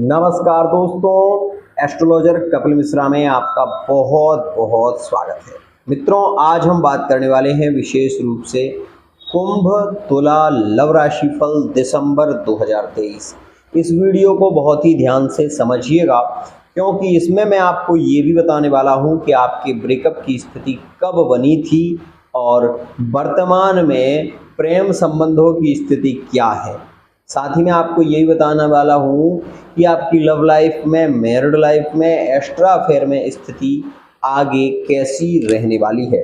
नमस्कार दोस्तों, एस्ट्रोलॉजर कपिल मिश्रा में आपका बहुत बहुत स्वागत है। मित्रों, आज हम बात करने वाले हैं विशेष रूप से कुंभ तुला लव राशि फल दिसंबर 2023। इस वीडियो को बहुत ही ध्यान से समझिएगा, क्योंकि इसमें मैं आपको ये भी बताने वाला हूँ कि आपके ब्रेकअप की स्थिति कब बनी थी और वर्तमान में प्रेम संबंधों की स्थिति क्या है। साथ ही मैं आपको यही बताने वाला हूँ कि आपकी लव लाइफ में, मैरिड लाइफ में, एक्स्ट्रा अफेयर में स्थिति आगे कैसी रहने वाली है।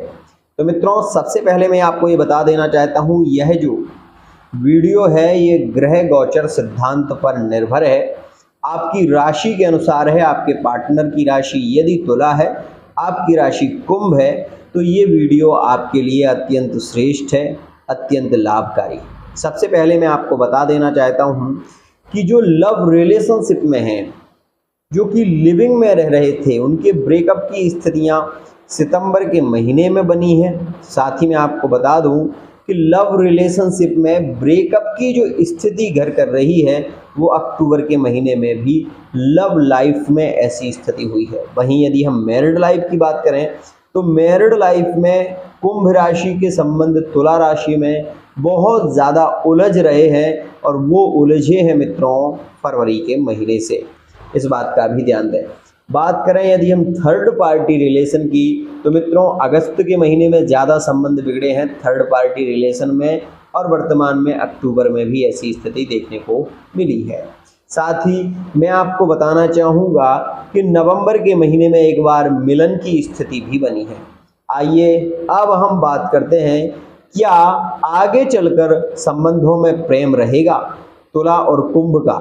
तो मित्रों, सबसे पहले मैं आपको ये बता देना चाहता हूँ, यह जो वीडियो है ये ग्रह गोचर सिद्धांत पर निर्भर है। आपकी राशि के अनुसार है। आपके पार्टनर की राशि यदि तुला है, आपकी राशि कुंभ है, तो ये वीडियो आपके लिए अत्यंत श्रेष्ठ है, अत्यंत लाभकारी। सबसे पहले मैं आपको बता देना चाहता हूँ कि जो लव रिलेशनशिप में हैं, जो कि लिविंग में रह रहे थे, उनके ब्रेकअप की स्थितियाँ सितंबर के महीने में बनी हैं। साथ ही मैं आपको बता दूं कि लव रिलेशनशिप में ब्रेकअप की जो स्थिति घर कर रही है, वो अक्टूबर के महीने में भी लव लाइफ में ऐसी स्थिति हुई है। वहीं यदि हम मैरिड लाइफ की बात करें तो मैरिड लाइफ में कुंभ राशि के संबंध तुला राशि में बहुत ज़्यादा उलझ रहे हैं, और वो उलझे हैं मित्रों फरवरी के महीने से। इस बात का भी ध्यान दें। बात करें यदि हम थर्ड पार्टी रिलेशन की, तो मित्रों अगस्त के महीने में ज़्यादा संबंध बिगड़े हैं थर्ड पार्टी रिलेशन में, और वर्तमान में अक्टूबर में भी ऐसी स्थिति देखने को मिली है। साथ ही मैं आपको बताना चाहूँगा कि नवंबर के महीने में एक बार मिलन की स्थिति भी बनी है। आइए अब हम बात करते हैं, क्या आगे चलकर संबंधों में प्रेम रहेगा तुला और कुंभ का।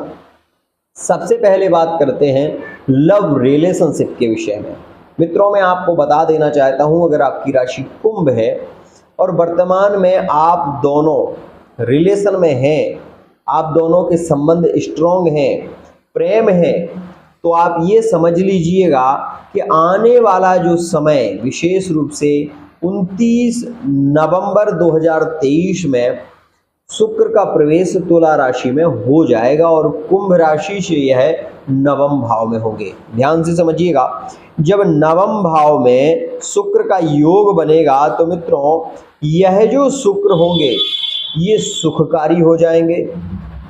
सबसे पहले बात करते हैं लव रिलेशनशिप के विषय में। मित्रों, मैं आपको बता देना चाहता हूं, अगर आपकी राशि कुंभ है और वर्तमान में आप दोनों रिलेशन में हैं, आप दोनों के संबंध स्ट्रॉन्ग हैं, प्रेम है, तो आप ये समझ लीजिएगा कि आने वाला जो समय विशेष रूप से 29 नवंबर 2023 में शुक्र का प्रवेश तुला राशि में हो जाएगा और कुंभ राशि से यह नवम भाव में होंगे। ध्यान से समझिएगा, जब नवम भाव में शुक्र का योग बनेगा तो मित्रों यह जो शुक्र होंगे ये सुखकारी हो जाएंगे।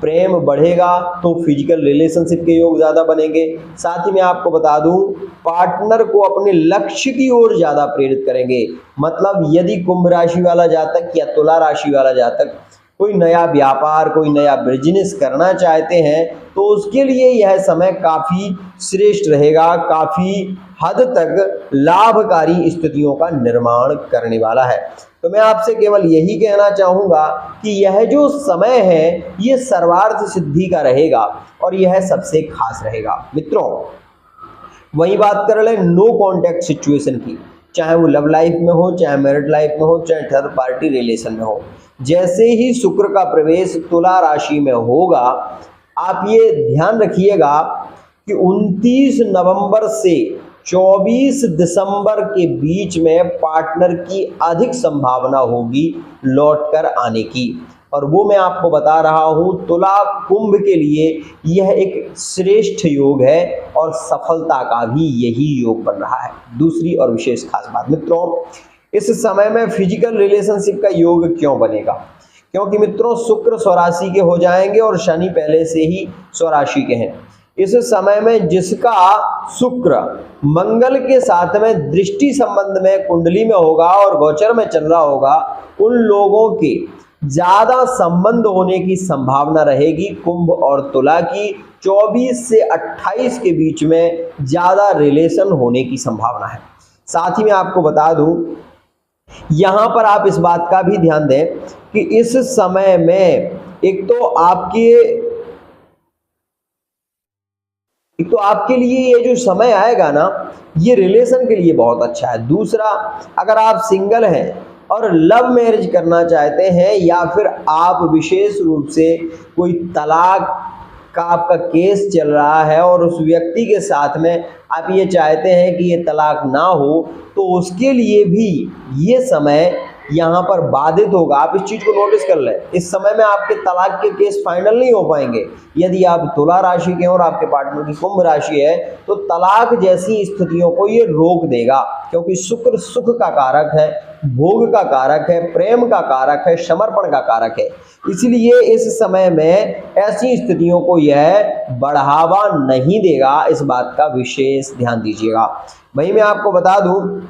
प्रेम बढ़ेगा तो फिजिकल रिलेशनशिप के योग ज़्यादा बनेंगे। साथ ही मैं आपको बता दूं, पार्टनर को अपने लक्ष्य की ओर ज़्यादा प्रेरित करेंगे। मतलब यदि कुंभ राशि वाला जातक या तुला राशि वाला जातक कोई नया व्यापार, कोई नया बिजनेस करना चाहते हैं, तो उसके लिए यह समय काफ़ी श्रेष्ठ रहेगा, काफ़ी हद तक लाभकारी स्थितियों का निर्माण करने वाला है। तो मैं आपसे केवल यही कहना चाहूँगा कि यह जो समय है ये सर्वार्थ सिद्धि का रहेगा और यह सबसे खास रहेगा। मित्रों, वही बात कर लें नो कॉन्टैक्ट सिचुएशन की, चाहे वो लव लाइफ में हो, चाहे मैरिड लाइफ में हो, चाहे थर्ड पार्टी रिलेशन में हो। जैसे ही शुक्र का प्रवेश तुला राशि में होगा, आप ये ध्यान रखिएगा कि 29 नवंबर से 24 दिसंबर के बीच में पार्टनर की अधिक संभावना होगी लौटकर आने की। और वो मैं आपको बता रहा हूँ, तुला कुंभ के लिए यह एक श्रेष्ठ योग है और सफलता का भी यही योग बन रहा है। दूसरी और विशेष खास बात मित्रों, इस समय में फिजिकल रिलेशनशिप का योग क्यों बनेगा? क्योंकि मित्रों शुक्र स्वराशि के हो जाएंगे और शनि पहले से ही स्वराशि के हैं। इस समय में जिसका शुक्र मंगल के साथ में दृष्टि संबंध में कुंडली में होगा और गोचर में चल रहा होगा, उन लोगों के ज्यादा संबंध होने की संभावना रहेगी। कुंभ और तुला की 24 से 28 के बीच में ज्यादा रिलेशन होने की संभावना है। साथ ही मैं आपको बता दूं, यहां पर आप इस बात का भी ध्यान दें कि इस समय में एक तो आपके लिए ये जो समय आएगा ना, ये रिलेशन के लिए बहुत अच्छा है। दूसरा, अगर आप सिंगल हैं और लव मैरिज करना चाहते हैं, या फिर आप विशेष रूप से कोई तलाक का आपका केस चल रहा है और उस व्यक्ति के साथ में आप ये चाहते हैं कि ये तलाक ना हो, तो उसके लिए भी ये समय यहाँ पर बाधित होगा। आप इस चीज को नोटिस कर लें, इस समय में आपके तलाक के केस फाइनल नहीं हो पाएंगे। यदि आप तुला राशि के हैं और आपके पार्टनर की कुंभ राशि है तो तलाक जैसी स्थितियों को ये रोक देगा, क्योंकि शुक्र सुख का कारक है, भोग का कारक है, प्रेम का कारक है, समर्पण का कारक है। इसलिए इस समय में ऐसी स्थितियों को यह बढ़ावा नहीं देगा, इस बात का विशेष ध्यान दीजिएगा। वहीं मैं आपको बता दूं,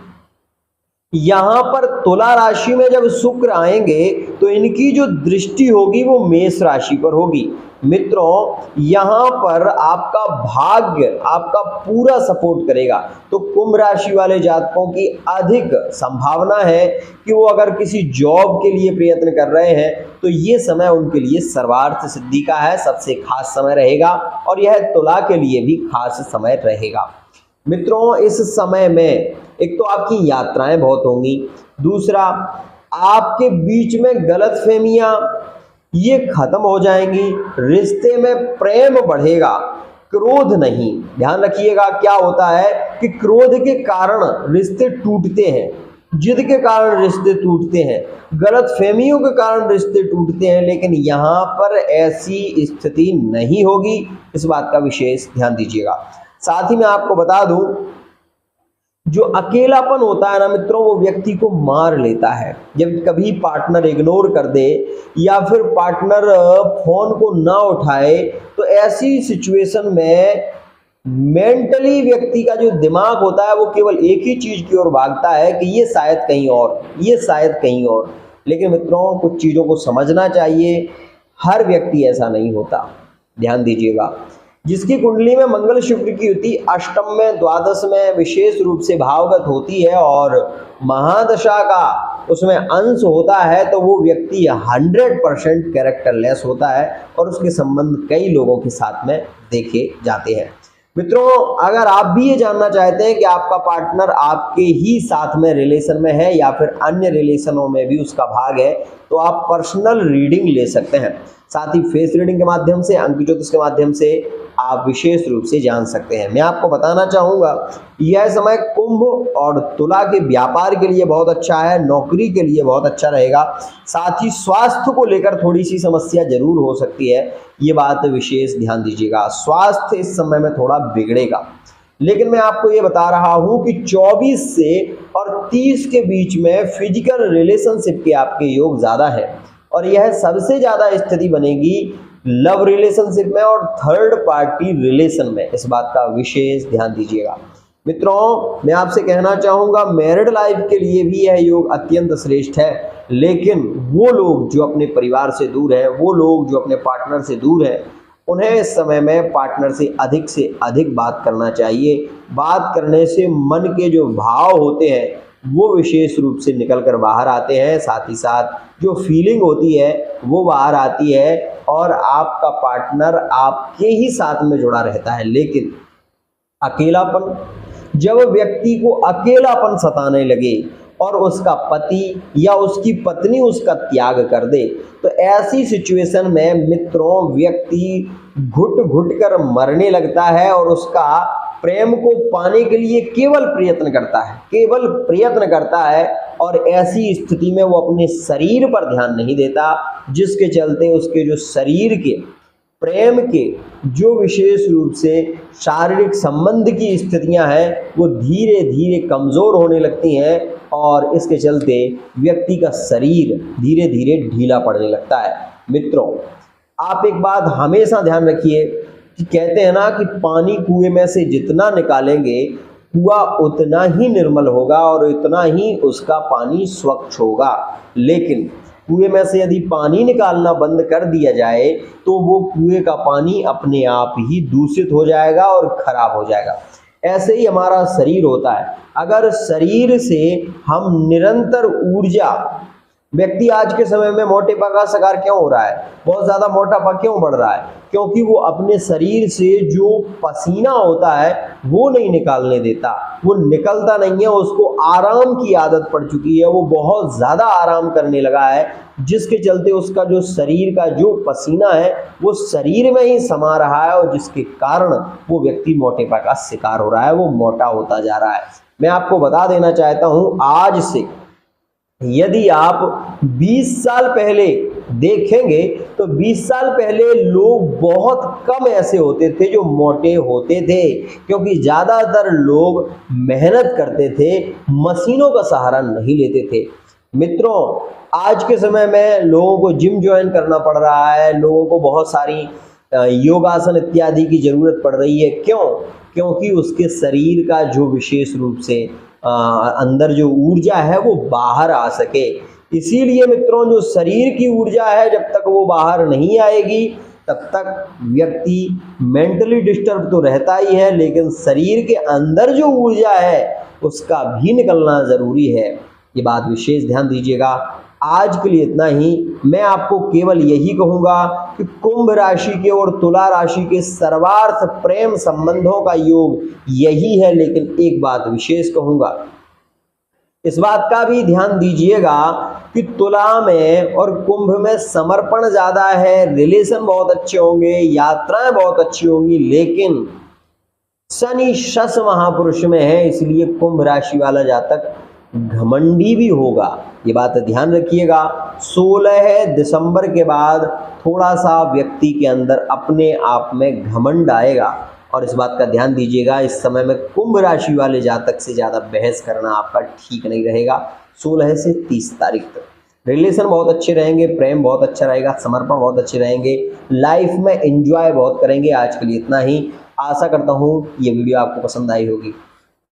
यहां पर तुला राशि में जब शुक्र आएंगे तो इनकी जो दृष्टि होगी वो मेष राशि पर होगी। मित्रों, यहां पर आपका भाग्य आपका पूरा सपोर्ट करेगा। तो कुंभ राशि वाले जातकों की अधिक संभावना है कि वो अगर किसी जॉब के लिए प्रयत्न कर रहे हैं तो ये समय उनके लिए सर्वार्थ सिद्धि का है, सबसे खास समय रहेगा, और यह तुला के लिए भी खास समय रहेगा। मित्रों, इस समय में एक तो आपकी यात्राएं बहुत होंगी, दूसरा आपके बीच में गलतफहमियां ये खत्म हो जाएंगी, रिश्ते में प्रेम बढ़ेगा, क्रोध नहीं। ध्यान रखिएगा, क्या होता है कि क्रोध के कारण रिश्ते टूटते हैं, जिद के कारण रिश्ते टूटते हैं, गलतफहमियों के कारण रिश्ते टूटते हैं, लेकिन यहाँ पर ऐसी स्थिति नहीं होगी, इस बात का विशेष ध्यान दीजिएगा। साथ ही मैं आपको बता दूं, जो अकेलापन होता है ना मित्रों, वो व्यक्ति को मार लेता है। जब कभी पार्टनर इग्नोर कर दे या फिर पार्टनर फोन को ना उठाए तो ऐसी सिचुएशन में मेंटली व्यक्ति का जो दिमाग होता है वो केवल एक ही चीज की ओर भागता है कि ये शायद कहीं और, ये शायद कहीं और। लेकिन मित्रों, कुछ चीजों को समझना चाहिए, हर व्यक्ति ऐसा नहीं होता। ध्यान दीजिएगा, जिसकी कुंडली में मंगल शुक्र की युति अष्टम में, द्वादश में विशेष रूप से भावगत होती है और महादशा का उसमें अंश होता है, तो वो व्यक्ति 100% कैरेक्टरलेस होता है और उसके संबंध कई लोगों के साथ में देखे जाते हैं। मित्रों, अगर आप भी ये जानना चाहते हैं कि आपका पार्टनर आपके ही साथ में रिलेशन में है या फिर अन्य रिलेशनों में भी उसका भाग है, तो आप पर्सनल रीडिंग ले सकते हैं। साथ ही फेस रीडिंग के माध्यम से, अंक ज्योतिष के माध्यम से आप विशेष रूप से जान सकते हैं। मैं आपको बताना चाहूँगा, यह समय कुंभ और तुला के व्यापार के लिए बहुत अच्छा है, नौकरी के लिए बहुत अच्छा रहेगा। साथ ही स्वास्थ्य को लेकर थोड़ी सी समस्या जरूर हो सकती है, ये बात विशेष ध्यान दीजिएगा। स्वास्थ्य इस समय में थोड़ा बिगड़ेगा, लेकिन मैं आपको ये बता रहा हूँ कि 24 से और 30 के बीच में फिजिकल रिलेशनशिप के आपके योग ज़्यादा है, और यह सबसे ज़्यादा स्थिति बनेगी लव रिलेशनशिप में और थर्ड पार्टी रिलेशन में। इस बात का विशेष ध्यान दीजिएगा। मित्रों, मैं आपसे कहना चाहूँगा, मैरिड लाइफ के लिए भी यह योग अत्यंत श्रेष्ठ है, लेकिन वो लोग जो अपने परिवार से दूर हैं, वो लोग जो अपने पार्टनर से दूर हैं, उन्हें इस समय में पार्टनर से अधिक बात करना चाहिए। बात करने से मन के जो भाव होते हैं वो विशेष रूप से निकल कर बाहर आते हैं, साथ ही साथ जो फीलिंग होती है वो बाहर आती है और आपका पार्टनर आपके ही साथ में जुड़ा रहता है। लेकिन अकेलापन, जब व्यक्ति को अकेलापन सताने लगे और उसका पति या उसकी पत्नी उसका त्याग कर दे, तो ऐसी सिचुएशन में मित्रों व्यक्ति घुट घुट कर मरने लगता है और उसका प्रेम को पाने के लिए केवल प्रयत्न करता है, और ऐसी स्थिति में वो अपने शरीर पर ध्यान नहीं देता, जिसके चलते उसके जो शरीर के प्रेम के जो विशेष रूप से शारीरिक संबंध की स्थितियां हैं वो धीरे धीरे कमजोर होने लगती हैं, और इसके चलते व्यक्ति का शरीर धीरे धीरे ढीला पड़ने लगता है। मित्रों, आप एक बात हमेशा ध्यान रखिए कि कहते हैं ना कि पानी कुएं में से जितना निकालेंगे कुआं उतना ही निर्मल होगा और उतना ही उसका पानी स्वच्छ होगा। लेकिन कुएं में से यदि पानी निकालना बंद कर दिया जाए तो वो कुएं का पानी अपने आप ही दूषित हो जाएगा और खराब हो जाएगा। ऐसे ही हमारा शरीर होता है, अगर शरीर से हम निरंतर ऊर्जा, व्यक्ति आज के समय में मोटापा का शिकार क्यों हो रहा है, बहुत ज़्यादा मोटापा क्यों बढ़ रहा है, क्योंकि वो अपने शरीर से जो पसीना होता है वो नहीं निकालने देता, वो निकलता नहीं है, उसको आराम की आदत पड़ चुकी है, वो बहुत ज़्यादा आराम करने लगा है, जिसके चलते उसका जो शरीर का जो पसीना है वो शरीर में ही समा रहा है और जिसके कारण वो व्यक्ति मोटापा का शिकार हो रहा है, वो मोटा होता जा रहा है। मैं आपको बता देना चाहता हूँ, आज से यदि आप 20 साल पहले देखेंगे तो 20 साल पहले लोग बहुत कम ऐसे होते थे जो मोटे होते थे, क्योंकि ज़्यादातर लोग मेहनत करते थे, मशीनों का सहारा नहीं लेते थे। मित्रों, आज के समय में लोगों को जिम ज्वाइन करना पड़ रहा है, लोगों को बहुत सारी योगासन इत्यादि की ज़रूरत पड़ रही है। क्यों? क्योंकि उसके शरीर का जो विशेष रूप से अंदर जो ऊर्जा है वो बाहर आ सके। इसीलिए मित्रों, जो शरीर की ऊर्जा है जब तक वो बाहर नहीं आएगी तब तक व्यक्ति मेंटली डिस्टर्ब तो रहता ही है, लेकिन शरीर के अंदर जो ऊर्जा है उसका भी निकलना ज़रूरी है। ये बात विशेष ध्यान दीजिएगा। आज के लिए इतना ही। मैं आपको केवल यही कहूँगा कि कुंभ राशि के और तुला राशि के सर्वार्थ प्रेम संबंधों का योग यही है, लेकिन एक बात विशेष कहूँगा, इस बात का भी ध्यान दीजिएगा कि तुला में और कुंभ में समर्पण ज़्यादा है, रिलेशन बहुत अच्छे होंगे, यात्राएं बहुत अच्छी होंगी, लेकिन शनि शस महापुरुष में है, इसलिए कुंभ राशि वाला जातक घमंडी भी होगा। ये बात ध्यान रखिएगा। 16 दिसंबर के बाद थोड़ा सा व्यक्ति के अंदर अपने आप में घमंड आएगा, और इस बात का ध्यान दीजिएगा, इस समय में कुंभ राशि वाले जातक से ज़्यादा बहस करना आपका ठीक नहीं रहेगा। 16 से 30 तारीख तक रिलेशन बहुत अच्छे रहेंगे, प्रेम बहुत अच्छा रहेगा, समर्पण बहुत अच्छे रहेंगे, लाइफ में एंजॉय बहुत करेंगे। आज के लिए इतना ही। आशा करता हूँ ये वीडियो आपको पसंद आई होगी।